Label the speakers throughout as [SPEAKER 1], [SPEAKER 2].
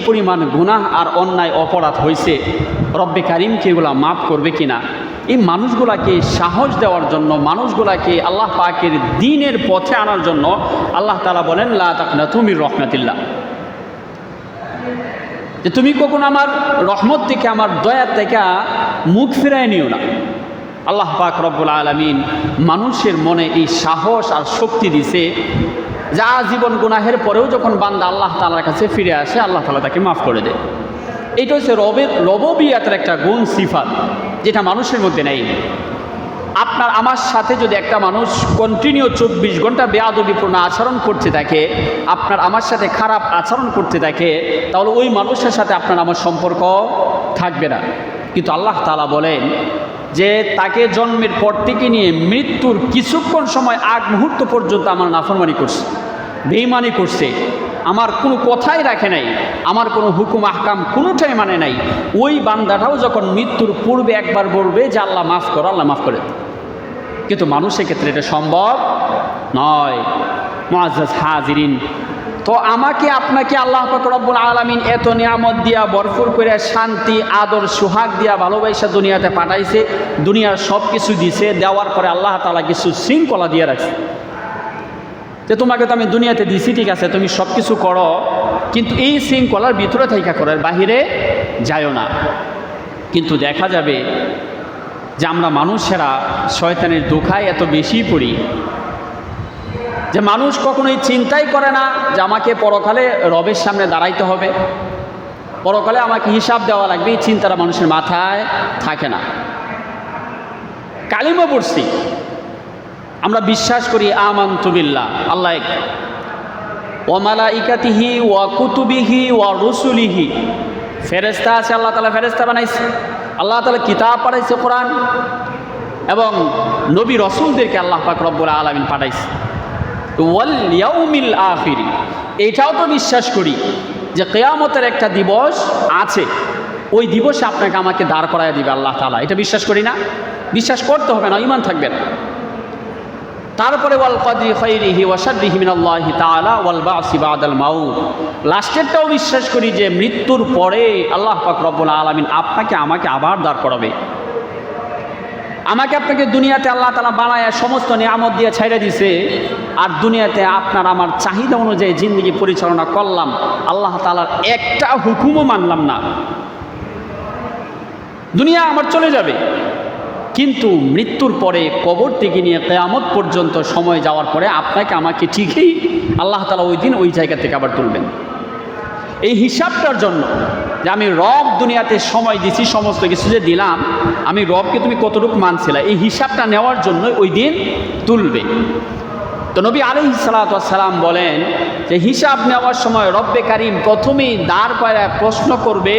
[SPEAKER 1] পরিমাণ গুনাহ আর অন্যায় অপরাধ হয়েছে, রব্বে কারিমকে এগুলা মাফ করবে কিনা, এই মানুষগুলাকে সাহস দেওয়ার জন্য, মানুষগুলাকে আল্লাহ পাকের দ্বীনের পথে আনার জন্য আল্লাহ তাআলা বলেন লা তাকনাতু মির রাহমাতিল্লাহ, যে তুমি কখনো আমার রহমত থেকে, আমার দয়া থেকে মুখ ফিরায় নিও না। আল্লাহ পাক রব্বুল আলামিন মানুষের মনে এই সাহস আর শক্তি দিছে, যা জীবন গুনাহের পরেও যখন বান্দা আল্লাহ তাআলার কাছে ফিরে আসে, আল্লাহ তাআলা তাকে মাফ করে দেয়। এইটা হচ্ছে রববিয়াতের একটা গুণ, সিফাত, যেটা মানুষের মধ্যে নেই। আপনার আমার সাথে যদি একটা মানুষ কন্টিনিউ 24 ঘন্টা বেয়াদবিপূর্ণ আচরণ করতে থাকে, আপনার আমার সাথে খারাপ আচরণ করতে থাকে, তাহলে ওই মানুষের সাথে আপনার আমার সম্পর্ক থাকবে না। কিন্তু আল্লাহ তাআলা বলেন যে তাকে জন্মের পর থেকে নিয়ে মৃত্যুর কিছুক্ষণ সময় আগ মুহূর্ত পর্যন্ত আমার নাফরমানি করছে, বেঈমানি করছে, আমার কোনো কথাই রাখে নাই, আমার কোনো হুকুম আহকাম কোনোটাই মানে নাই, ওই বান্দাটাও যখন মৃত্যুর পূর্বে একবার বলবে যে আল্লাহ মাফ করো, আল্লাহ মাফ করে। কিন্তু মানুষের ক্ষেত্রে এটা সম্ভব নয়। মুআজ্জাজ হাজিরিন, তো আমাকে আপনাকে আল্লাহ পাক রব্বুল আলামিন এত নিয়ামত দিয়া ভরপুর করে শান্তি আদর সুহাগ দিয়া ভালোবাসা দুনিয়াতে পাঠাইছে, দুনিয়ার সব কিছু দিছে, দেওয়ার পরে আল্লাহ তাআলা কিছু শৃঙ্খলা দিয়ে রাখছে, যে তোমাকে তো আমি দুনিয়াতে দিছি, ঠিক আছে তুমি সব কিছু করো, কিন্তু এই শৃঙ্খলার ভিতরে থাইকা করো, বাহিরে যায়ও না। কিন্তু দেখা যাবে যে আমরা মানুষেরা শয়তানের ধোঁকায় এত বেশি পড়ি যে মানুষ কখনোই চিন্তাই করে না যে আমাকে পরকালে রবের সামনে দাঁড়াইতে হবে, পরকালে আমাকে হিসাব দেওয়া লাগবে, এই চিন্তাটা মানুষের মাথায় থাকে না। কালিমা পড়ছি, আমরা বিশ্বাস করি আমানতু বিল্লাহ, আল্লাহ এক, ওয়া মালাইকাতিহি ওয়া কুতুবিহি ওয়া রুসুলিহি, ফেরেশতা আছে, আল্লাহ তাআলা ফেরেশতা বানাইছে, আল্লাহ তাআলা কিতাব পাঠাইছে কোরআন, এবং নবী রসুলদেরকে আল্লাহ পাক রব্বুল আলামিন পাঠাইছে। ওয়াল ইয়াউমিল আখির, এটাও তো বিশ্বাস করি যে কিয়ামতের একটা দিবস আছে, ওই দিবসে আপনাকে আমাকে দাঁড় করায় দিবে আল্লাহ তাআলা, এটা বিশ্বাস করি না? বিশ্বাস করতে হবে না, ঈমান থাকবে না। তারপরে ওয়াল কদরি খাইরিহি ওয়া শাররিহি মিনাল্লাহি তাআলা ওয়াল বাসি বাদাল মাউত, লাস্টেরটাও বিশ্বাস করি যে মৃত্যুর পরে আল্লাহ পাক রব্বুল আলামিন আপনাকে আমাকে আবার দাঁড় করাবে। আমাকে আপনাকে দুনিয়াতে আল্লাহ তাআলা বানায় সমস্ত নিয়ামত দিয়ে ছাইড়া দিছে, আর দুনিয়াতে আপনার আমার চাহিদা অনুযায়ী জিন্দগি পরিচালনা করলাম, আল্লাহ তাআলার একটা হুকুমও মানলাম না, দুনিয়া আমার চলে যাবে। কিন্তু মৃত্যুর পরে কবর থেকে নিয়ে কিয়ামত পর্যন্ত সময় যাওয়ার পরে আপনাকে আমাকে ঠিকই আল্লাহ তাআলা ওই দিন ওই জায়গা থেকে আবার তুলবেন। এই হিসাবটার জন্য যে আমি রব দুনিয়াতে সময় দিছি, সমস্ত কিছু যে দিলাম, আমি রবকে তুমি কতটুকু মানছিলা, এই হিসাবটা নেওয়ার জন্য ওই দিন তুলবে। তো নবী আলাইহিস সালাতু ওয়াস সালাম বলেন যে হিসাব নেওয়ার সময় রব্বে কারিম প্রথমেই দাঁড় করায় প্রশ্ন করবে,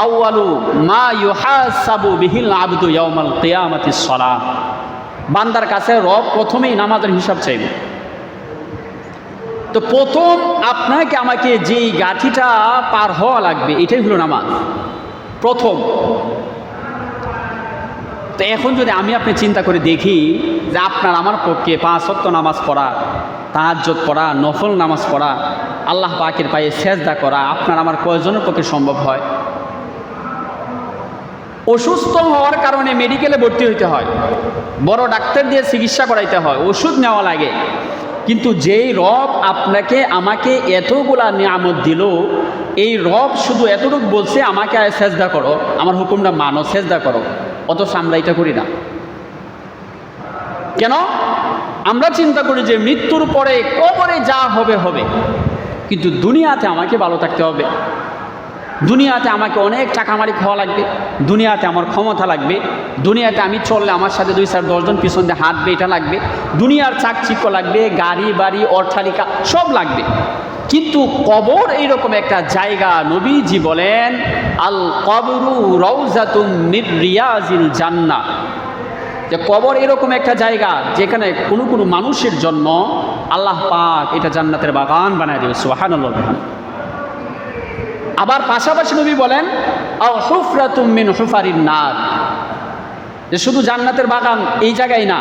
[SPEAKER 1] আউয়ালু মা ইউহাসাবু বিহিল আবদু ইয়াউমাল কিয়ামাতিস সালাত, বান্দার কাছে রব প্রথমেই নামাজের হিসাব চাইবে। তো প্রথম আপনাকে আমাকে যেই গাঠিটা পার হওয়া লাগবে এটাই হলো নামাজ, প্রথম। তো এখন যদি আমি আপনি চিন্তা করে দেখি যে আপনার আমার পক্ষে 5 ওয়াক্ত নামাজ পড়া, তাহাজ্জুদ পড়া, নফল নামাজ পড়া, আল্লাহ পাকের পায়ে সেজদা করা আপনার আমার কয়জনের পক্ষে সম্ভব হয়? অসুস্থ হওয়ার কারণে মেডিকেলে ভর্তি হইতে হয়, বড় ডাক্তার দিয়ে চিকিৎসা করাইতে হয়, ওষুধ নেওয়া লাগে, কিন্তু যেই রব আপনাকে আমাকে এতগুলা নিয়ামত দিল, এই রব শুধু এতটুকু বলছে আমাকে আয় সেজদা করো, আমার হুকুমটা মানো, সেজদা করো, অথচ আমরা এটা করি না কেন? আমরা চিন্তা করি যে মৃত্যুর পরে কবরে যা হবে হবে, কিন্তু দুনিয়াতে আমাকে ভালো থাকতে হবে, দুনিয়াতে আমাকে অনেক টাকা মারি খাওয়া লাগবে, দুনিয়াতে আমার ক্ষমতা লাগবে, দুনিয়াতে আমি চললে আমার সাথে 2-4-10 জন পিছন দিয়ে হাঁটবে, এটা লাগবে, দুনিয়ার চাকচিক্য লাগবে, গাড়ি বাড়ি অট্টালিকা সব লাগবে। কিন্তু কবর এইরকম একটা জায়গা, নবীজি বলেন আল কবরু রাউজাতুম মির রিয়াজিল জান্নাহ, যে কবর এরকম একটা জায়গা যেখানে কোনো কোনো মানুষের জন্য আল্লাহ পাক এটা জান্নাতের বাগান বানায় দেবে, সুবহানাল্লাহ। আবার পাশাপাশি নবী বলেন আও হুফরাতুম মিন হুফারিন নার, যে শুধু জান্নাতের বাগান এই জায়গায় না,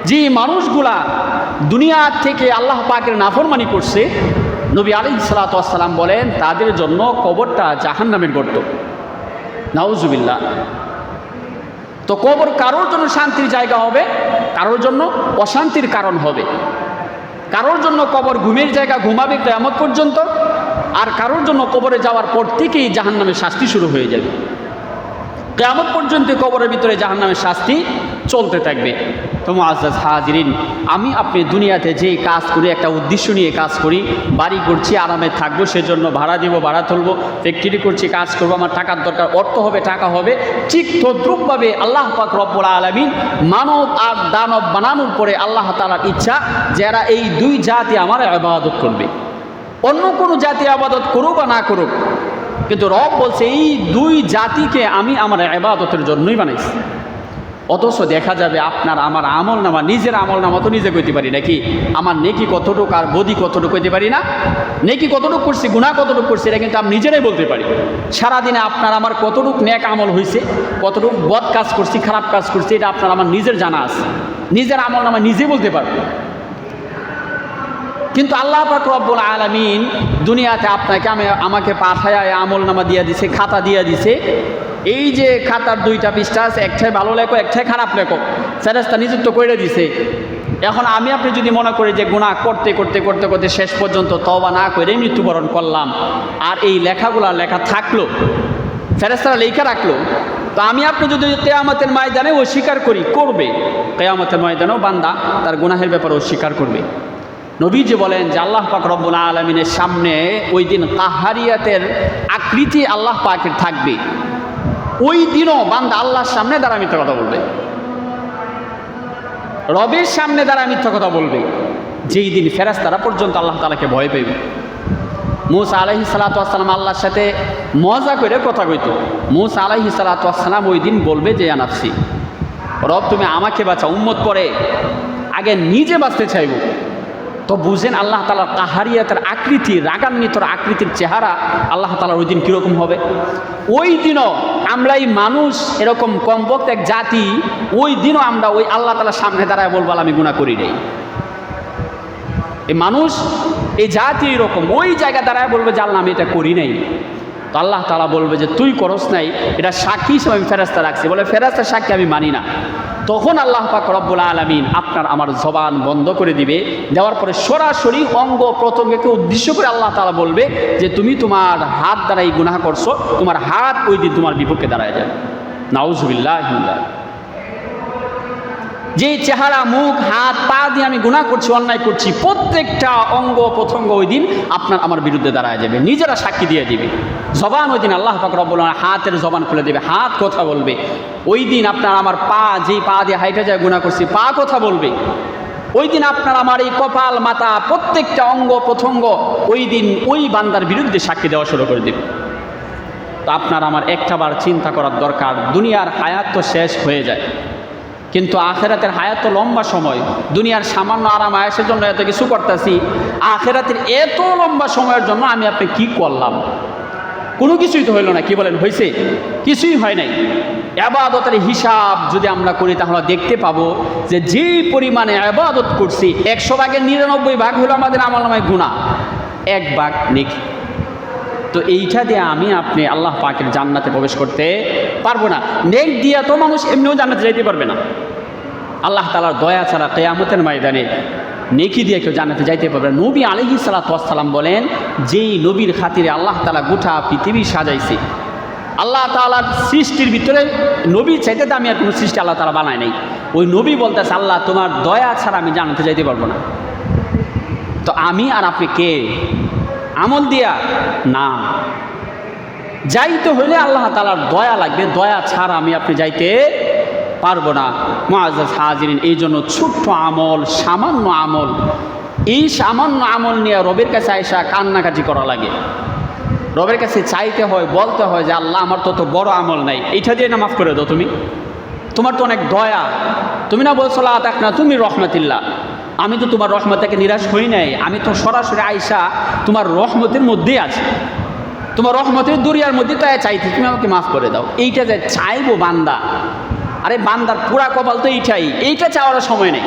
[SPEAKER 1] যে মানুষগুলা দুনিয়া থেকে আল্লাহ পাকের নাফরমানি করছে, নবী আলাইহিস সালাতু ওয়াস সালাম বলেন তাদের জন্য কবরটা জাহান্নামের গর্ত। নাউজুবিল্লাহ। তো কবর কারোর জন্য শান্তির জায়গা হবে, কারোর জন্য অশান্তির কারণ হবে। কারোর জন্য কবর ঘুমের জায়গা, ঘুমাবে কিয়ামত পর্যন্ত, আর কারোর জন্য কবরে যাওয়ার পর থেকেই জাহান্নামের শাস্তি শুরু হয়ে যাবে। কিয়ামত পর্যন্ত কবরের ভিতরে জাহান্নামের শাস্তি চলতে থাকবে। তো মুআজ্জাজ হাজিরিন, আমি আপনি দুনিয়াতে যে কাজ করি, একটা উদ্দেশ্য নিয়ে কাজ করি, বাড়ি করছি আরামে থাকবো, সেজন্য ভাড়া দিব, ভাড়া তুলবো, ফ্যাক্টরি করছি, কাজ করবো, আমার টাকার দরকার, অর্থ হবে, টাকা হবে। ঠিক তদ্রূপভাবে আল্লাহ পাক রব্বুল আলামিন মানব আর দানব বানানোর পরে আল্লাহ তাআলার ইচ্ছা যারা এই দুই জাতি আমার ইবাদত করবে, অন্য কোনো জাতি ইবাদত করুক বা না করুক, কিন্তু রব বলছে এই দুই জাতিকে আমি আমার ইবাদতের জন্যই বানাইছি। অথচ দেখা যাবে আপনার আমার আমল নামা, নিজের আমল নামা তো নিজে কইতে পারি নাকি? আমার নেকি কতটুকু আর বদি কতটুকু কইতে পারি না? নেকি কতটুকু করছি, গুনাহ কতটুকু করছি, এটা কিন্তু আমি নিজেরাই বলতে পারি। সারাদিনে আপনার আমার কতটুকু নেক আমল হয়েছে, কতটুকু বদ কাজ করছি, খারাপ কাজ করছি, এটা আপনার আমার নিজের জানা আছে। নিজের আমল নামা নিজে বলতে পারবো। কিন্তু আল্লাহ পাক রব্বুল আলামিন দুনিয়াতে আপনাকে আমাকে পাঠায় আমল নামা দিয়ে দিছে, খাতা দিয়ে দিছে। এই যে খাতার দুইটা পৃষ্ঠা আছে, একটাই ভালো লেখো, একটাই খারাপ লেখো, ফেরেশতা নিযুক্ত করে দিছে। এখন আমি আপনি যদি মনে করি যে গুনাহ করতে করতে করতে করতে শেষ পর্যন্ত তওবা না করে মৃত্যুবরণ করলাম, আর এই লেখাগুলা লেখা থাকলো, ফেরেশতারা লেখা রাখলো, তো আমি আপনি যদি কিয়ামতের ময়দানে অস্বীকার করি, করবে কিয়ামতের ময়দানেও বান্দা তার গুনাহের ব্যাপারে অস্বীকার করবে। নবীজি বলেন যে আল্লাহ পাক রব্বুল আলামিনের সামনে ওই দিন কাহারিয়াতের আকৃতি আল্লাহ পাকের থাকবে। ওই দিনও বান্দা আল্লাহর সামনে দ্বারা মিথ্যা কথা বলবে, রবের সামনে দ্বারা মিথ্যা কথা বলবে। যেই দিন ফেরেশতারা পর্যন্ত আল্লাহ তাআলাকে ভয় পাইবে। মূসা আলাইহিস সালাতু ওয়াস সালাম আল্লাহর সাথে মজা করে কথা কইতো। মূসা আলাইহিস সালাতু ওয়াস সালাম ওই দিন বলবে যে ইয়া নাফসি, রব তুমি আমাকে বাঁচাও, উম্মত পরে আগে নিজে বাঁচতে চাইব। তো বুঝেন আল্লাহ তাআলার কাহারিয়াতের আকৃতি, রাগান্বিতর আকৃতির চেহারা আল্লাহ তাআলার ওই দিন কীরকম হবে। ওই দিনও আমরা এই মানুষ এরকম কমপক্ষে এক জাতি, ওই দিনও আমরা ওই আল্লাহ তাআলার সামনে দাঁড়ায় বলবো আমি গুনাহ করি নাই। এই মানুষ, এই জাতি এরকম ওই জায়গা দাঁড়ায় বলবে যে আল্লাহ আমি এটা করি নাই। তো আল্লাহ তাআলা বলবে যে তুই করস নাই, এটা সাক্ষী হিসেবে আমি ফেরেশতা রাখছি। বলে ফেরেশতার সাক্ষী আমি মানি না। তখন আল্লাহ পাক রব্বুল আলামিন আপনার আমার জবান বন্ধ করে দিবে। দেওয়ার পরে সরাসরি অঙ্গ প্রত্যঙ্গকে উদ্দেশ্য করে আল্লাহ তাআলা বলবে যে তুমি তোমার হাত দ্বারা এই গুনাহ করছো, তোমার হাত ওই দিন তোমার বিপক্ষে দাঁড়ায় যাবে। নাউজুবিল্লাহ। যে চেহারা, মুখ, হাত, পা দিয়ে আমি গুনাহ করছি, অন্যায় করছি, প্রত্যেকটা অঙ্গ প্রত্যঙ্গ ওই দিন আপনার আমার বিরুদ্ধে দাঁড়ায় যাবে, নিজেরা সাক্ষী দিয়ে দিবে। জবান ওই দিন আল্লাহ পাক রব্বুল আলামিন হাতের জবান খুলে দেবে, হাত কথা বলবে। ওই দিন আপনার আমার পা, যেই পা দিয়ে হাইটা যায় গুনাহ করছি, পা কথা বলবে। ওই দিন আপনার আমার এই কপাল, মাথা, প্রত্যেকটা অঙ্গ প্রত্যঙ্গ ওই দিন ওই বান্দার বিরুদ্ধে সাক্ষী দেওয়া শুরু করে দেবে। তো আপনার আমার একটাবার চিন্তা করার দরকার, দুনিয়ার হায়াত তো শেষ হয়ে যায়, কিন্তু আখেরাতের হায়াত তো লম্বা সময়। দুনিয়ার সামান্য আরাম আয়েশের জন্য এত কিছু করতেছি, আখেরাতের এত লম্বা সময়ের জন্য আমি আপনি কি করলাম? কোনো কিছুই তো হইল না। কি বলেন, হয়েছে? কিছুই হয় নাই। ইবাদতের হিসাব যদি আমরা করি তাহলে দেখতে পাবো যে যেই পরিমাণে ইবাদত করছি 100 ভাগের 99 ভাগ হলো আমাদের আমলনামায় গুনাহ, 1 ভাগ নেকি। তো এইটা দিয়ে আমি আপনি আল্লাহ পাকের জান্নাতে প্রবেশ করতে পারবো না। নেক দিয়া তো মানুষ এমনিও জান্নাতে যাইতে পারবে না। আল্লাহ তাআলার দয়া ছাড়া কিয়ামতের ময়দানে নেকি দিয়ে কেউ জান্নাতে যাইতে পারবে না। নবী আলাইহিস সালাতু ওয়াস সালাম বলেন, যেই নবীর খাতিরে আল্লাহ তাআলা গোটা পৃথিবী সাজাইছে, আল্লাহ তাআলার সৃষ্টির ভিতরে নবীর চাইতে দামি আর কোনো সৃষ্টি আল্লাহ তাআলা বানায় নাই। ওই নবী বলতেছে আল্লাহ তোমার দয়া ছাড়া আমি জান্নাতে যাইতে পারবো না। তো আমি আর আপনি কে? আমল দিয়া না, যাইতে হইলে আল্লাহ তাআলার দয়া লাগবে, দয়া ছাড়া আমি আপনি যাইতে পারবো না। মুআজ্জাজ হাজিরিন, এই জন্য ছোট্ট আমল, সামান্য আমল, এই সামান্য আমল নিয়ে রবের কাছে আইসা কান্নাকাটি করা লাগে। রবের কাছে চাইতে হয়, বলতে হয় যে আল্লাহ আমার তো বড় আমল নাই, এইটা দিয়ে না মাফ করে দাও, তুমি তোমার তো অনেক দয়া, তুমি না বলছো লা তাকনা তুমি রহমাতিল্লাহ, আমি তো তোমার রহমত থেকে নিরাশ হই নাই, আমি তো সরাসরি আইসা তোমার রহমতের মধ্যেই আছি, তোমার রহমতের দরিয়ার মধ্যে তো চাইতে তুমি আমাকে মাফ করে দাও। এইটা যে চাইবো বান্দা, আরে বান্দার পুরা কপাল তো এইটাই, এইটা চাওয়ার সময় নেই।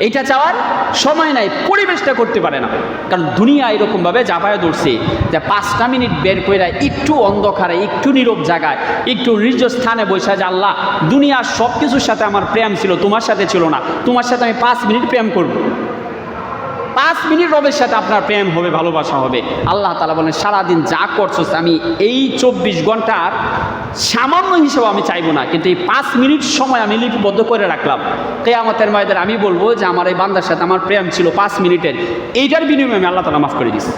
[SPEAKER 1] এইটা চাওয়ার সময় নাই, পরিবেশটা করতে পারে না। কারণ দুনিয়া এরকমভাবে জাপায় ধরছে যে 5টা মিনিট বের করে একটু অন্ধকারে, একটু নীরব জায়গায়, একটু নির্জন স্থানে বসে যে আল্লাহ দুনিয়ার সব কিছুর সাথে আমার প্রেম ছিল, তোমার সাথে ছিল না, তোমার সাথে আমি 5 মিনিট প্রেম করব। 5 মিনিট রবের সাথে আপনার প্রেম হবে, ভালোবাসা হবে। আল্লাহ তাআলা বলেন সারাদিন যা করছো আমি এই 24 ঘন্টার সামান্য হিসেবে আমি চাইবো না, কিন্তু এই 5 মিনিট সময় আমি লিপিবদ্ধ করে রাখলাম। কিয়ামতের ময়দানে আমি বলবো যে আমার এই বান্দার সাথে আমার প্রেম ছিল 5 মিনিটের, এইটার বিনিময়ে আমি আল্লাহ তাআলা মাফ করে দিচ্ছি।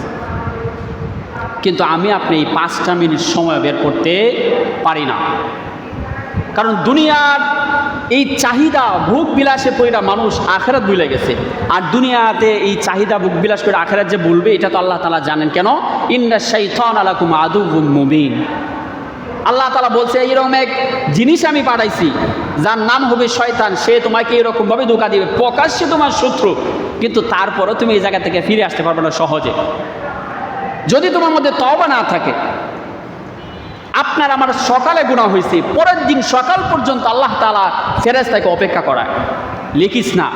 [SPEAKER 1] কিন্তু আমি আপনি এই 5টা মিনিট সময় বের করতে পারি না। কারণ দুনিয়ার এই চাহিদা ভোগ বিলাসে পড়া মানুষ আখেরাত ভুলে গেছে। আর দুনিয়াতে এই চাহিদা ভোগ বিলাস করে আখেরাত যে বলবে এটা তো আল্লাহ তাআলা জানেন। কেন? ইন্না শাইতানা লাকুম আদুউম মুবিন। আল্লাহ তাআলা বলছে এইরকম এক জিনিস আমি পাঠাইছি যার নাম হবে শয়তান, সে তোমাকে এরকমভাবে ধোঁকা দিবে, প্রকাশ্যে তোমার শত্রু, কিন্তু তারপরও তুমি এই জায়গা থেকে ফিরে আসতে পারবে না সহজে, যদি তোমার মধ্যে তওবা না থাকে। আপনার আমার সকালে গুনাহ হয়েছে, পরের দিন সকাল পর্যন্ত আল্লাহ তাআলা ফেরেশতাকে অপেক্ষা করায়, লিখিস না,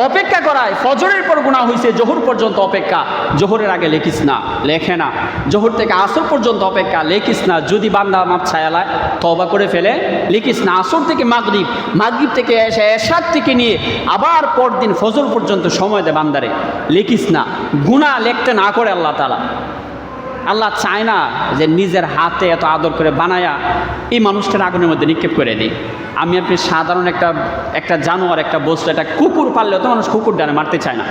[SPEAKER 1] অপেক্ষা করায়। ফজরের পর গুনাহ হয়েছে, জোহর পর্যন্ত অপেক্ষা, জোহরের আগে লিখিস না, লেখে না। জোহর থেকে আসর পর্যন্ত অপেক্ষা, লিখিস না। যদি বান্দা মাপ ছায়ালায় তওবা করে ফেলে, লিখিস না। আসর থেকে মাগরিব, মাগরিব থেকে এশার থেকে নিয়ে আবার পরদিন ফজর পর্যন্ত সময় দেয় বান্দারে, লিখিস না। গুনাহ লিখতে না করে আল্লাহ তাআলা। আল্লাহ চায় না যে নিজের হাতে এত আদর করে বানায়া এই মানুষটার আগুনের মধ্যে নিক্ষেপ করে দিই। আমি আপনি সাধারণ একটা জানোয়ার, একটা বস্তু, একটা কুকুর পাললেও তো মানুষ কুকুর ডানে মারতে চায় না,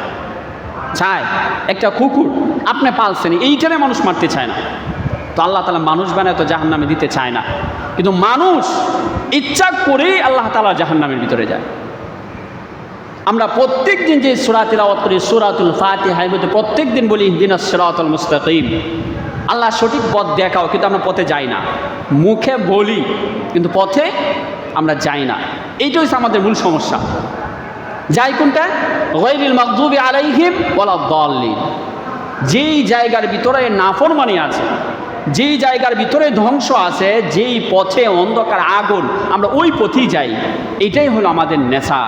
[SPEAKER 1] চায় একটা কুকুর আপনি পালছেন এইখানে মানুষ মারতে চায় না। তো আল্লাহ তাআলা মানুষ বানায় তো জাহান্নামে দিতে চায় না, কিন্তু মানুষ ইচ্ছা করেই আল্লাহ তাআলা জাহান্নামের ভিতরে যায়। আমরা প্রত্যেক দিন যে সূরা তিলাওয়াত করি, সূরাতুল ফাতিহার মধ্যে প্রত্যেক দিন বলি ইহদিনাস সিরাতাল মুস্তাকিম, আল্লাহ সঠিক পথ দেখাও, কিন্তু আমরা পথে যাই না। মুখে বলি কিন্তু পথে আমরা যাই না, এইটাই হচ্ছে আমাদের মূল সমস্যা। যাই কোনটা? গায়রিল মাগদুবি আলাইহিম ওয়ালাদ দাল্লিন। যেই জায়গার ভিতরে নাফরমানি আছে, যেই জায়গার ভিতরে ধ্বংস আছে, যেই পথে অন্ধকার আগুন, আমরা ওই পথেই যাই। এইটাই হলো আমাদের নেশা।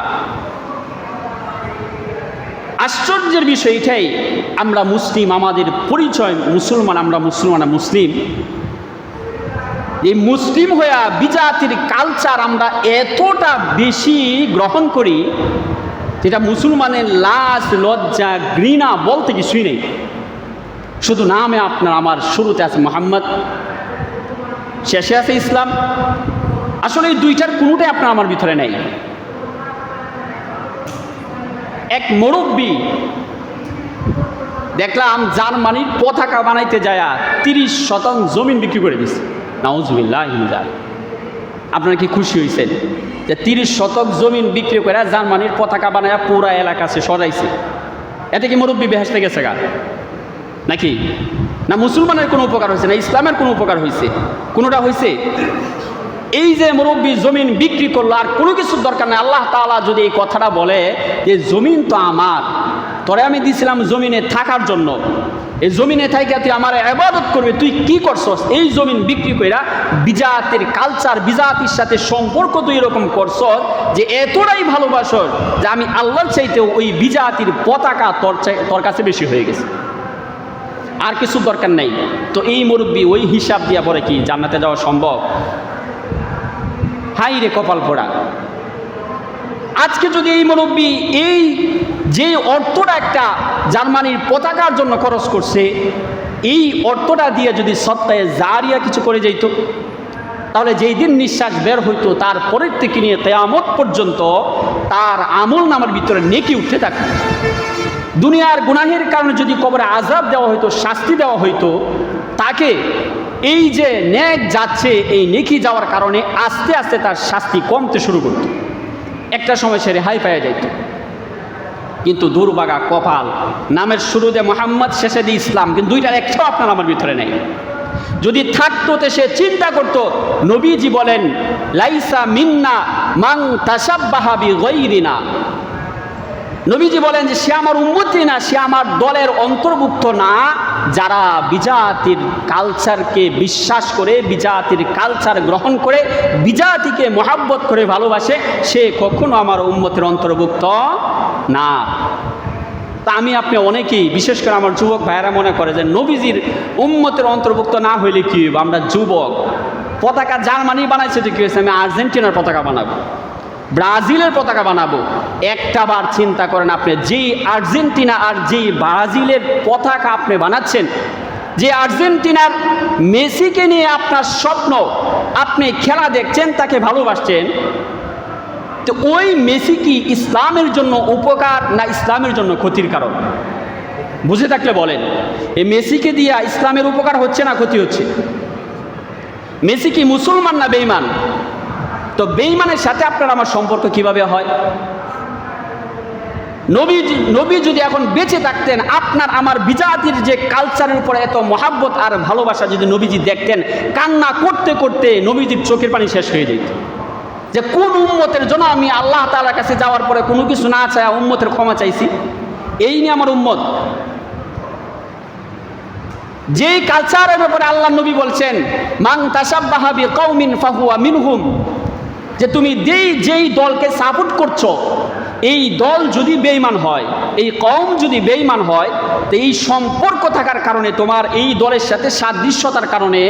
[SPEAKER 1] আশ্চর্যের বিষয় এটাই, আমরা মুসলিম, আমাদের পরিচয় মুসলমান, আমরা মুসলিম। এই মুসলিম হইয়া বিজাতির কালচার আমরা এতটা বেশি গ্রহণ করি যেটা মুসলমানের লাজ, লজ্জা, ঘৃণা বলতে কিছুই নেই। শুধু নামে আপনার আমার, শুরুতে আছে মোহাম্মদ, শেষে আছে ইসলাম। আসলে এই দুইটার কোনোটাই আপনার আমার ভিতরে নেই। এক মুরব্বী দেখলাম জার্মানির পতাকা বানাইতে যায় 30% জমিন বিক্রি করে দিচ্ছে। নাউজুবিল্লাহ। আপনারা কি খুশি হয়েছেন যে 30% জমিন বিক্রি করে জার্মানির পতাকা বানায় পুরা এলাকাতে সরাইছে? এতে কি মুরব্বী বেহেশতে গেছে গা নাকি? না মুসলমানের কোনো উপকার হয়েছে, না ইসলামের কোনো উপকার হয়েছে? কোনোটা হয়েছে? এই যে মুরব্বী জমিন বিক্রি করলো, আর কোনো কিছুর দরকার নেই। আল্লাহ তাআলা যদি এই কথাটা বলে যে জমিন তো আমার, তোরে আমি দিয়েছিলাম জমিনে থাকার জন্য, এই জমিনে থাইকা তুই আমার ইবাদত করবে, তুই কি করছস? এই জমিন বিক্রি কইরা বিজাতির কালচার, বিজাতির সাথে সম্পর্ক তুই এরকম করছস যে এতটাই ভালোবাসস যে আমি আল্লাহর চাইতেও ওই বিজাতির পতাকা তোর কাছে বেশি হয়ে গেছে, আর কিছু দরকার নেই। তো এই মুরব্বী ওই হিসাব দিয়া পরে কি জান্নাতে যাওয়া সম্ভব? হাই রে কপাল পোড়া। আজকে যদি এই মুরব্বী এই যে অর্থটা একটা জার্মানির পতাকার জন্য খরচ করছে, এই অর্থটা দিয়ে যদি সত্তায় জারিয়া কিছু করে যেত, তাহলে যেই দিন নিঃশ্বাস বের হইতো তারপরের থেকে নিয়ে কিয়ামত পর্যন্ত তার আমল নামার ভিতরে নেকি উঠতে থাকে। দুনিয়ার গুনাহের কারণে যদি কবরে আযাব দেওয়া হইতো, শাস্তি দেওয়া হইতো তাকে, এই যে নেক যাচ্ছে, এই নেকি যাওয়ার কারণে আস্তে আস্তে তার শাস্তি কমতে শুরু করত, একটা সময় সে রেহাই পেয়ে যাইত। কিন্তু দুর্ভাগা কপাল, নামের শুরুতে মোহাম্মদ, শেষে দিয়ে ইসলাম, কিন্তু দুইটার একটাও আপনার আমার ভিতরে নেই। যদি থাকতো তো সে চিন্তা করত, নবীজি বলেন লাইসা মিন্না মান তাশাব্বাহা বিগাইরিনা, নবীজি বলেন যে সে আমার উম্মতি না, সে আমার দলের অন্তর্ভুক্ত না। যারা বিজাতির কালচারকে বিশ্বাস করে, বিজাতির কালচার গ্রহণ করে, বিজাতিকে মহাব্বত করে ভালোবাসে, সে কখনো আমার উম্মতের অন্তর্ভুক্ত না। তা আমি আপনি অনেকেই, বিশেষ করে আমার যুবক ভাইয়েরা মনে করে যে নবীজির উম্মতের অন্তর্ভুক্ত না হইলে কি হইব, আমরা যুবক, পতাকা জার্মানি বানাইছে তো কি হয়েছে, আমি আর্জেন্টিনার পতাকা বানাবো, ব্রাজিলের পতাকা বানাবো। একটা বার চিন্তা করেন, আপনি যেই আর্জেন্টিনা আর যেই ব্রাজিলের পতাকা আপনি বানাচ্ছেন, যে আর্জেন্টিনার মেসিকে নিয়ে আপনার স্বপ্ন, আপনি খেলা দেখছেন, তাকে ভালোবাসছেন, তো ওই মেসি কি ইসলামের জন্য উপকার না ইসলামের জন্য ক্ষতির কারণ? বুঝে থাকলে বলেন, এই মেসিকে দিয়া ইসলামের উপকার হচ্ছে না ক্ষতি হচ্ছে? মেসি কি মুসলমান না বেঈমান? তো বেঈমানের সাথে আপনার আমার সম্পর্ক কিভাবে হয়? নবী যদি এখন বেঁচে থাকতেন, আপনার আমার বিজাতির যে কালচারের উপরে এত মহাব্বত আর ভালোবাসা যদি নবীজি দেখতেন, কান্না করতে করতে নবীজির চোখের পানি শেষ হয়ে যেত, যে কোন উম্মতের জন্য আমি আল্লাহ তাআলার কাছে যাওয়ার পরে কোনো কিছু না চাই উম্মতের ক্ষমা চাইছি, এই নিয়ে আমার উম্মত। যেই কালচারের ব্যাপারে আল্লাহ নবী বলছেন মান তাশাব্বাহা বিকাউমিন ফাহুয়া মিনহুম, যে তুমি যেই দলকে সাপোর্ট করছো, এই দল যদি বেঈমান হয়, এই কওম যদি বেঈমান হয়, তো এই সম্পর্ক থাকার কারণে, তোমার এই দলের সাথে সাদৃশ্যতার কারণে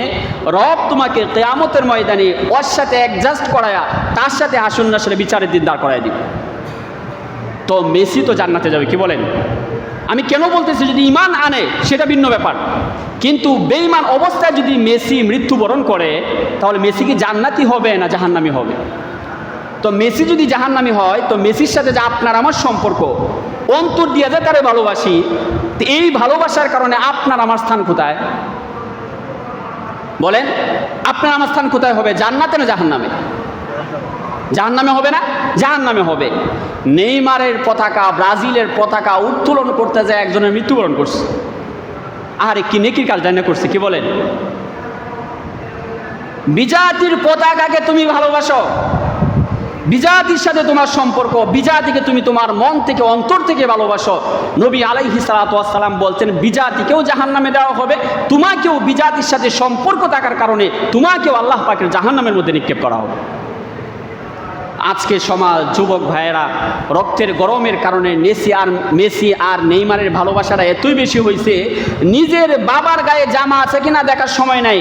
[SPEAKER 1] রব তোমাকে কিয়ামতের ময়দানে ওর সাথে অ্যাডজাস্ট করায়া তার সাথে হাসুন নাসরে বিচারের দিন দাঁড় করায় দিবে। তো মেসি তো জান্নাতে যাবে, কি বলেন? আমি কেন বলতেছি, যদি ইমান আনে সেটা ভিন্ন ব্যাপার, কিন্তু বেঈমান অবস্থায় যদি মেসি মৃত্যুবরণ করে, তাহলে মেসি কি জান্নাতি হবে না জাহান্নামী হবে? তো মেসি যদি জাহান্নামী হয়, তো মেসির সাথে যে আপনার আমার সম্পর্ক, অন্তর দিয়ে যে তারে ভালোবাসি, তো এই ভালোবাসার কারণে আপনার আমার স্থান কোথায় বলেন? আপনার আমার স্থান কোথায় হবে, জান্নাতে না জাহান্নামে? জাহান্নামে হবে না? জাহান্নামে হবে। নেইমারের পতাকা, ব্রাজিলের পতাকা উত্তোলন করতে যায় একজনের মৃত্যুবরণ করছে, আর কি নেকির কাজ জানা করছে, কি বলেন? বিজাতির পতাকাকে তুমি ভালোবাসো, বিজাতির সাথে তোমার সম্পর্ক, বিজাতিকে তুমি তোমার মন থেকে অন্তর থেকে ভালোবাসো। নবী আলাইহিস সালাতু ওয়াস সালাম বলতেন বিজাতিকেও জাহান্নামে দেওয়া হবে, তোমাকেও বিজাতির সাথে সম্পর্ক থাকার কারণে তোমাকেও আল্লাহ পাকের জাহান্নামের মধ্যে নিক্ষেপ করা হবে। আজকে সমাজ, যুবক ভাইয়েরা, রক্তের গরমের কারণে মেসি আর নেইমারের ভালোবাসাটা এতই বেশি হয়েছে, নিজের বাবার গায়ে জামা আছে কিনা দেখার সময় নাই,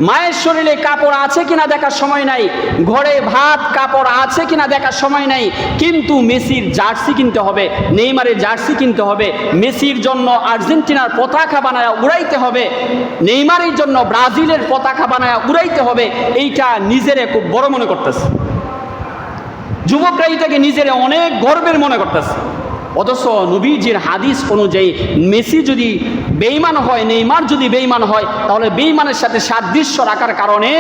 [SPEAKER 1] মায়ের শরীরে কাপড় আছে কিনা দেখার সময় নাই, ঘরে ভাত কাপড় আছে কিনা দেখার সময় নাই, কিন্তু মেসির জার্সি কিনতে হবে, নেইমারের জার্সি কিনতে হবে, মেসির জন্য আর্জেন্টিনার পতাকা বানায় উড়াইতে হবে, নেইমারের জন্য ব্রাজিলের পতাকা বানায় উড়াইতে হবে। এইটা নিজেরে খুব বড় মনে করতেছে, যুবকরা এটাকে নিজের অনেক গর্বের মনে করতেছে। অথচ নবীজির হাদিস অনুযায়ী মেসি যদি বেঈমান হয়, নেইমার যদি বেঈমান হয়, তাহলে বেঈমানের সাথে সাদৃশ্য রাখার কারণে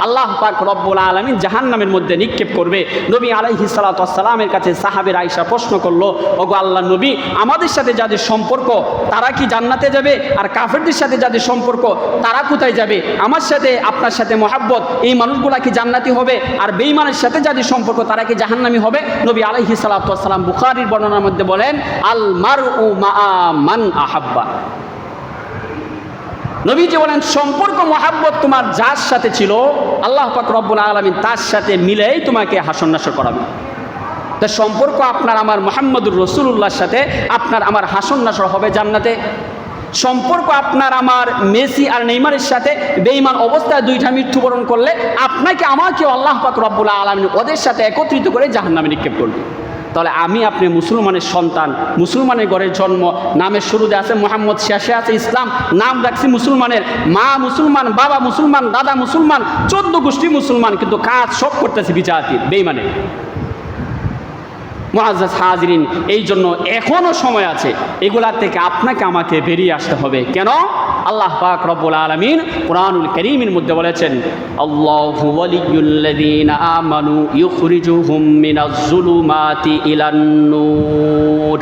[SPEAKER 1] আল্লাহ পাক রব্বুল আলামিন জাহান্নামের মধ্যে নিক্ষেপ করবে। নবী আলাইহিস সালাতু ওয়াস সালামের কাছে সাহাবের আয়েশা প্রশ্ন করলো, ওগো আল্লাহর নবী, আমাদের সাথে যাদের সম্পর্ক তারা কি জান্নাতে যাবে, আর কাফেরদের সাথে যাদের সম্পর্ক তারা কোথায় যাবে? আমার সাথে আপনার সাথে মহাব্বত, এই মানুষগুলা কি জান্নাতি হবে, আর বেঈমানের সাথে যাদের সম্পর্ক তারা কি জাহান্নামী হবে? নবী আলাইহিস সালাতু ওয়াস সালাম বুখারীর বর্ণনার মধ্যে বলেন আল মারউ মাআ মান আহাব্বা। নবীজি বলেন সম্পর্ক মহাব্বত তোমার যার সাথে ছিল, আল্লাহ পাক রব্বুল আলামিন তার সাথে মিলেই তোমাকে হাসর নাসর করাবে। তা সম্পর্ক আপনার আমার মুহাম্মদুর রাসূলুল্লাহর সাথে আপনার আমার হাসর নাসর হবে জান্নাতে। সম্পর্ক আপনার আমার মেসি আর নেইমারের সাথে বেঈমান অবস্থায় দুইটা মৃত্যুবরণ করলে আপনাকে আমাকেও আল্লাহ পাক রব্বুল আলামিন ওদের সাথে একত্রিত করে জাহান্নামে নিক্ষেপ করবে। তাহলে আমি আপনি মুসলমানের সন্তান, মুসলমানের ঘরের জন্ম, নামের শুরুতে আছে মুহাম্মদ, শেষে আছে ইসলাম, নাম রাখছি মুসলমানের, মা মুসলমান, বাবা মুসলমান, দাদা মুসলমান, 14 গোষ্ঠী মুসলমান, কিন্তু কাজ সব করতেছে বিজাতির, বেঈমানের। মুআজ্জাজ হাজিরিন, এই জন্য এখনো সময় আছে, এগুলা থেকে আপনাকে আমাকে বেরিয়ে আসতে হবে। কেন? আল্লাহ পাক রব্বুল আলামিন কুরআনুল কারীমের মধ্যে বলেছেন আল্লাহু ওয়ালিয়্যুল্লাযীনা আমানু ইউখরিজুহুম মিনাজ যুলুমাতি ইলান নূর।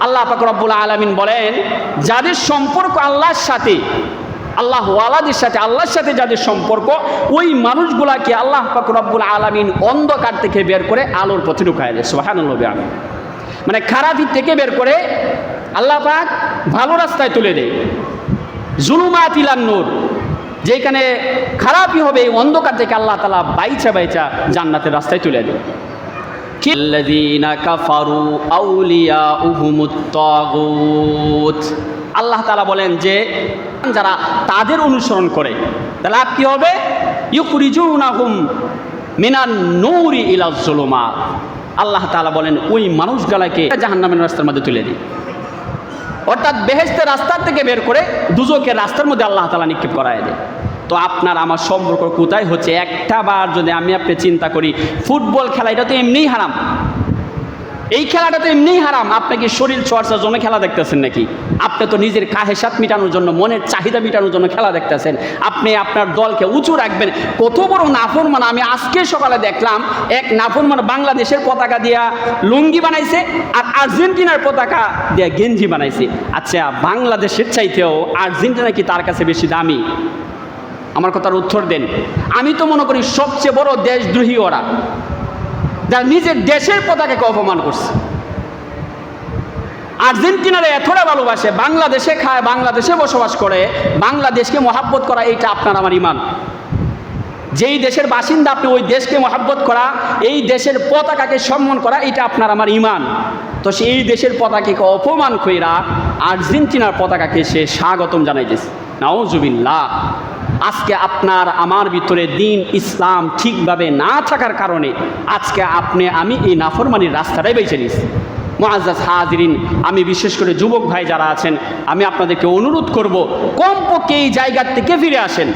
[SPEAKER 1] আল্লাহ পাক রব্বুল আলামিন বলেন যাদের সম্পর্ক আল্লাহর সাথে, আল্লাহ ওয়ালাদের সাথে, আল্লাহর সাথে যাদের সম্পর্ক, ওই মানুষগুলাকে আল্লাহ পাক রব্বুল আলামিন অন্ধকার থেকে বের করে আলোর পথে ঢুকায় দেয়। সুবহানাল্লাহ। মানে খারাপি থেকে বের করে আল্লাহ পাক ভালো রাস্তায় তুলে দেয়। জুলুমাত ইলান নূর, যেখানে খারাপই হবে এই অন্ধকার থেকে আল্লাহ তাআলা বাইচা বাইচা জান্নাতের রাস্তায় তুলে দেয়। আল্লাযীনা কাফারু আউলিয়াউহুমুত তাগুত, আল্লাহ তাআলা বলেন যে যারা তাদের অনুসরণ করে তাহলে লাভ কি হবে? ইউখরিজুনাহুম মিনান নূরি ইলাজ যুলুমাত, আল্লাহ তাআলা বলেন ওই মানুষগুলোকে জাহান্নামের রাস্তার মধ্যে তুলে দিই, অর্থাৎ বেহেশতের রাস্তার থেকে বের করে দুজকের রাস্তার মধ্যে আল্লাহ তাআলা নিক্ষেপ করায় দেয়। তো আপনার আমার সম্পর্ক কোথায় হচ্ছে? একটা বার যদি আমি আপনি চিন্তা করি, ফুটবল খেলা এটা তো এমনিই হারাম, এই খেলাটা তো এমনিই হারাম। আপনি কি শরীর চর্চার জন্য খেলা দেখতেছেন নাকি? আপনি তো নিজের কাহেসাত মেটানোর জন্য, মনের চাহিদা মেটানোর জন্য খেলা দেখতেছেন। আপনি আপনার দলকে উঁচু রাখবেন, কত বড় নাফরমান। আমি আজকে সকালে দেখলাম এক নাফরমান বাংলাদেশের পতাকা দিয়া লুঙ্গি বানাইছে আর আর্জেন্টিনার পতাকা দিয়া গেঞ্জি বানাইছে। আচ্ছা, বাংলাদেশের চাইতেও আর্জেন্টিনা কি তার কাছে বেশি দামি? আমার কথার উত্তর দেন। আমি তো মনে করি সবচেয়ে বড় দেশদ্রোহী ওরা, যারা নিজের দেশের পতাকাকে অপমান করছে। আর্জেন্টিনারে এতটা ভালোবাসে, বাংলাদেশে খায়, বাংলাদেশে বসবাস করে, বাংলাদেশকে মহাব্বত করা, এইটা আপনার আমার ইমান। যেই দেশের বাসিন্দা আপনি ওই দেশকে মহাব্বত করা, এই দেশের পতাকাকে সম্মান করা, এটা আপনার আমার ইমান। তো সেই দেশের পতাকাকে অপমান কইরা আর্জেন্টিনার পতাকাকে সে স্বাগতম জানাইতেছে। নাউজুবিল্লাহ। আজকে আপনার আমার ভিতরে দিন ইসলাম ঠিকভাবে না থাকার কারণে আজকে আপনি আমি এই নাফরমানির রাস্তাটাই বেছে নিয়েছি। মুআজ্জাজ হাজিরিন, আমি বিশেষ করে যুবক ভাই যারা আছেন, আমি আপনাদেরকে অনুরোধ করব, কমপক্ষে এই জায়গার থেকে ফিরে আসেন।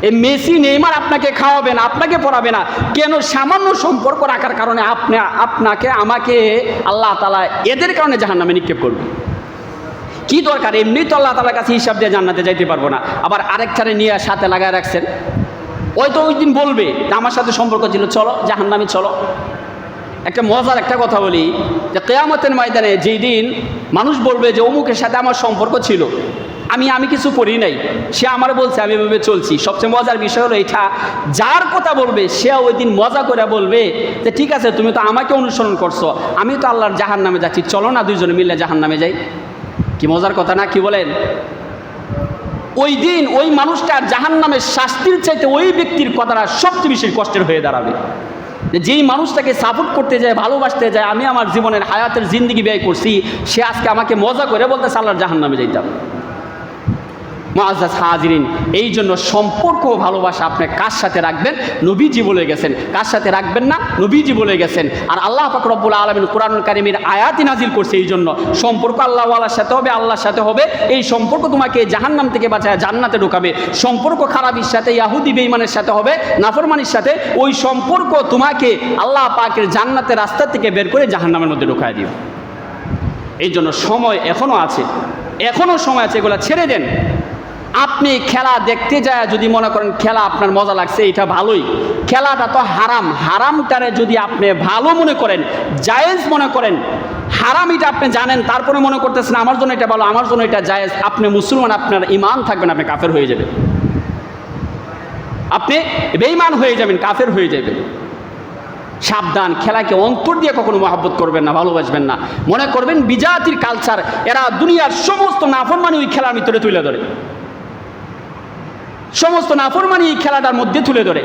[SPEAKER 1] এই মেসি নেইমার আপনাকে খাওয়াবে না, আপনাকে পড়াবে না, কেন? সামান্য সম্পর্ক রাখার কারণে আপনাকে আমাকে আল্লাহ তাআলা এদের কারণে জাহান্নামে নিক্ষেপ করবে। কি দরকার? এমনি তো আল্লাহ তাআলার কাছে হিসাব দিয়ে জান্নাতে যাইতে পারবো না, আবার আরেকটারে নিয়ে সাথে লাগায় রাখছেন। ওই তো ওই দিন বলবে আমার সাথে সম্পর্ক ছিল, চলো জাহান্নামে চলো। একটা মজার একটা কথা বলি, যে কিয়ামতের ময়দানে যেই দিন মানুষ বলবে যে অমুকের সাথে আমার সম্পর্ক ছিল, আমি কিছু করি নাই, সে আমার বলছে, আমি এভাবে চলছি। সবচেয়ে মজার বিষয় হলো এটা, যার কথা বলবে সে ওই দিন মজা করে বলবে যে ঠিক আছে, তুমি তো আমাকে অনুসরণ করছো, আমি তো আল্লাহর জাহান্নামে যাচ্ছি, চলো না দুইজনে মিলে জাহান্নামে যাই। কি মজার কথা না? কি বলেন? ওই দিন ওই মানুষটার জাহান্নামের শাস্তির চাইতে ওই ব্যক্তির কথাটা সবচেয়ে বেশি কষ্টের হয়ে দাঁড়াবে। যেই মানুষটাকে সাপোর্ট করতে যায়, ভালোবাসতে যায়, আমি আমার জীবনের হায়াতের জিন্দিগি ব্যয় করছি, সে আজকে আমাকে মজা করে বলতেছে আল্লাহর জাহান্নামে যাইতাম। মুআজ্জাজ হাজিরিন, এই জন্য সম্পর্ক ভালোবাসা আপনি কার সাথে রাখবেন? নবীজি বলে গেছেন। কার সাথে রাখবেন না? নবীজি বলে গেছেন। আর আল্লাহ পাক রব্বুল আলামিন কুরআনুল কারীমের আয়াতি নাজিল করছে এই জন্য, সম্পর্ক আল্লাহ ওয়ালার সাথে হবে, আল্লাহর সাথে হবে। এই সম্পর্ক তোমাকে জাহান্নাম থেকে বাঁচায় জান্নাতে ঢোকাবে। সম্পর্ক খারাপির সাথে, ইহুদি বেঈমানের সাথে হবে, নাফরমানির সাথে, ওই সম্পর্ক তোমাকে আল্লাহ পাকের জান্নাতের রাস্তা থেকে বের করে জাহান্নামের মধ্যে ঢোকায় দিবে। এই জন্য সময় এখনো আছে, এখনো সময় আছে, এগুলো ছেড়ে দেন। আপনি খেলা দেখতে যায় যদি মনে করেন খেলা আপনার মজা লাগছে, এটা ভালোই, খেলাটা তো হারাম। হারামটারে যদি আপনি ভালো মনে করেন, জায়েজ মনে করেন, হারাম এটা আপনি জানেন, তারপরে মনে করতেছেন আমার জন্য এটা ভালো, আমার জন্য এটা জায়েজ, আপনি মুসলমান, আপনার ঈমান থাকবেন, আপনি কাফের হয়ে যাবেন, আপনি বেঈমান হয়ে যাবেন, কাফের হয়ে যাবেন। সাবধান, খেলাকে অন্তর দিয়ে কখনো মহব্বত করবেন না, ভালোবাসবেন না। মনে করবেন বিজাতির কালচার, এরা দুনিয়ার সমস্ত নাফরমানি ওই খেলার ভিতরে তুলে ধরে, সমস্ত নাফরমানি এই খেলাটার মধ্যে তুলে ধরে।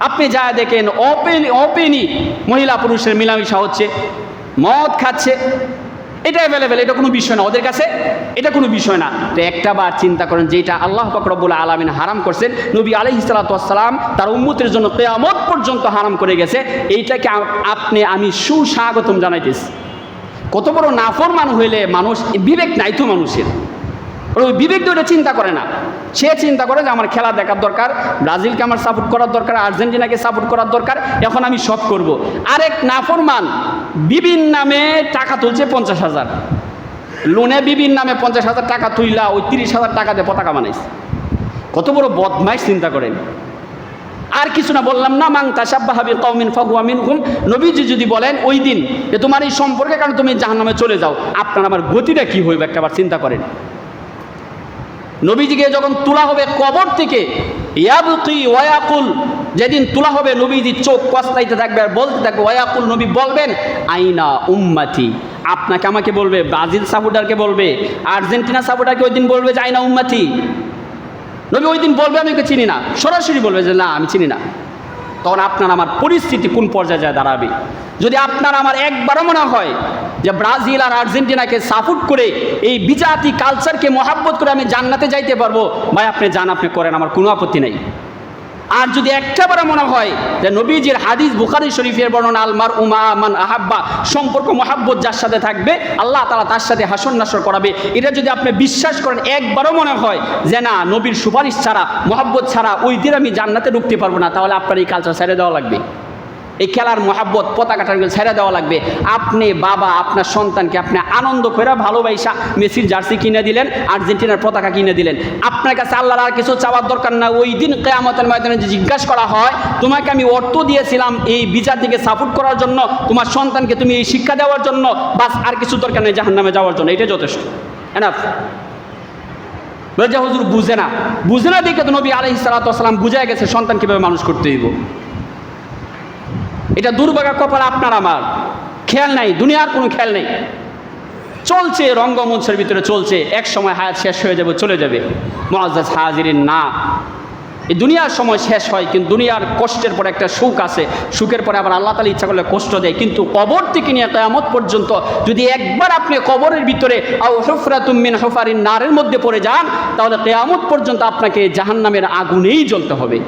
[SPEAKER 1] আপনি যা দেখেন ওপেনই মহিলা পুরুষের মিলামিশা হচ্ছে, মদ খাচ্ছে, এটা অ্যাভেলেবেল, এটা কোনো বিষয় না ওদের কাছে, এটা কোনো বিষয় না। তো একটা বার চিন্তা করেন, যেটা আল্লাহ পাক রব্বুল আলামিন হারাম করছেন, নবী আলাইহিস সালাতু ওয়াস সালাম তার উম্মতের জন্য কিয়ামত পর্যন্ত হারাম করে গেছে, এইটাকে আপনি আমি সুস্বাগতম জানাইতেছি। কত বড় নাফরমান হইলে মানুষ, বিবেক নাই তো মানুষের, ওই বিবেক দিয়ে চিন্তা করে না। সে চিন্তা করে যে আমার খেলা দেখার দরকার, ব্রাজিলকে আমার সাপোর্ট করার দরকার, আর্জেন্টিনাকে সাপোর্ট করার দরকার, এখন আমি সব করব। আরেক নাফরমান বিবির নামে টাকা তুলছে 50,000, লোনে বিবির নামে 50,000 টাকা তুইলা ওই 30,000 টাকা দিয়ে পতাকা বানাইছে। কত বড় বদমাইশ চিন্তা করেন। আর কিছু না, বললাম না, মান তাশাব্বাহা বিকওমিন ফাহুয়া মিনহুম। নবীজি যদি বলেন ওই দিন যে তোমার এই সম্পর্কের কারণে তুমি জাহান্নামে চলে যাও, আপনার আমার গতিটা কি হইবে একবার চিন্তা করেন। নবীজিকে যখন তোলা হবে কবর থেকে, ইয়াবকি ওয়ায়াকুল, যেদিন তোলা হবে নবীজি চোখ কসলাইতে থাকবে আর বলতে থাকবে, ওয়ায়াকুল, নবী বলবেন আইনা উম্মতি, আপনাকে আমাকে বলবে, ব্রাজিল সাপোর্টারকে বলবে, আর্জেন্টিনা সাপোর্টারকে ওই দিন বলবে যে আইনা উম্মতি। নবী ওই দিন বলবে আমি ওকে চিনি না, সরাসরি বলবে যে না আমি চিনি না। তখন আপনার আমার পরিস্থিতি কোন পর্যায়ে যায় দাঁড়াবে? যদি আপনার আমার একবারও মনে হয় যে ব্রাজিল আর আর্জেন্টিনাকে সাপোর্ট করে এই বিজাতি কালচারকে মহাব্বত করে আমি জান্নাতে যাইতে পারবো, ভাই আপনি যান, আপনি করেন, আমার কোনো আপত্তি নাই। আর যদি একটাবারে মনে হয় যে নবীজির হাদিস বুখারী শরীফের বর্ণনা আলমার উমা মান আহাব্বা, সম্পর্ক মহাব্বত যার সাথে থাকবে আল্লাহ তাআলা তার সাথে হাসর নাসর করাবে, এটা যদি আপনি বিশ্বাস করেন, একবারও মনে হয় যে না নবীর সুপারিশ ছাড়া মহাব্বত ছাড়া ওই দিন আমি জান্নাতে ঢুকতে পারবো না, তাহলে আপনার এই কালচার ছেড়ে দেওয়া লাগবে, এই খেলার মহাব্বত পতাকাটাকে ছেড়ে দেওয়া লাগবে। আপনি বাবা আপনার সন্তানকে আপনি আনন্দ করে ভালোবাসা মেসির জার্সি কিনে দিলেন, আর্জেন্টিনার পতাকা কিনে দিলেন, আপনার কাছে আল্লাহর আর কিছু চাওয়ার দরকার না। ওই দিন কিয়ামতের ময়দানে যে জিজ্ঞাসা করা হয় তোমাকে আমি অর্থ দিয়েছিলাম এই বিজাতিকে সাপোর্ট করার জন্য, তোমার সন্তানকে তুমি এই শিক্ষা দেওয়ার জন্য, বাস আর কিছু দরকার নেই জাহান্নামে যাওয়ার জন্য, এটা যথেষ্ট, এনাফ। হুজুর বুঝে না দেখে তো নবী আলাইহিস সালাতু ওয়াস সালাম বুঝে গেছে সন্তান কিভাবে মানুষ করতে হইব। এটা দুর্ভাগা কপাল আপনার আমার, খেয়াল নাই, দুনিয়ার কোনো খেয়াল নেই, চলছে রঙ্গমঞ্চের ভিতরে চলছে, এক সময় হায়াত শেষ হয়ে যাবে, চলে যাবে। মুআজ্জাজ হাজিরিন, না, এই দুনিয়ার সময় শেষ হয়, কিন্তু দুনিয়ার কষ্টের পরে একটা সুখ আছে, সুখের পরে আবার আল্লাহ তাআলা ইচ্ছা করলে কষ্ট দেয়। কিন্তু কবর থেকে নিয়ে কিয়ামত পর্যন্ত যদি একবার আপনি কবরের ভিতরে আও হুফরাতুম মিন হুফারিন নারের মধ্যে পড়ে যান, তাহলে কিয়ামত পর্যন্ত আপনাকে জাহান্নামের আগুনেই জ্বলতে হবে।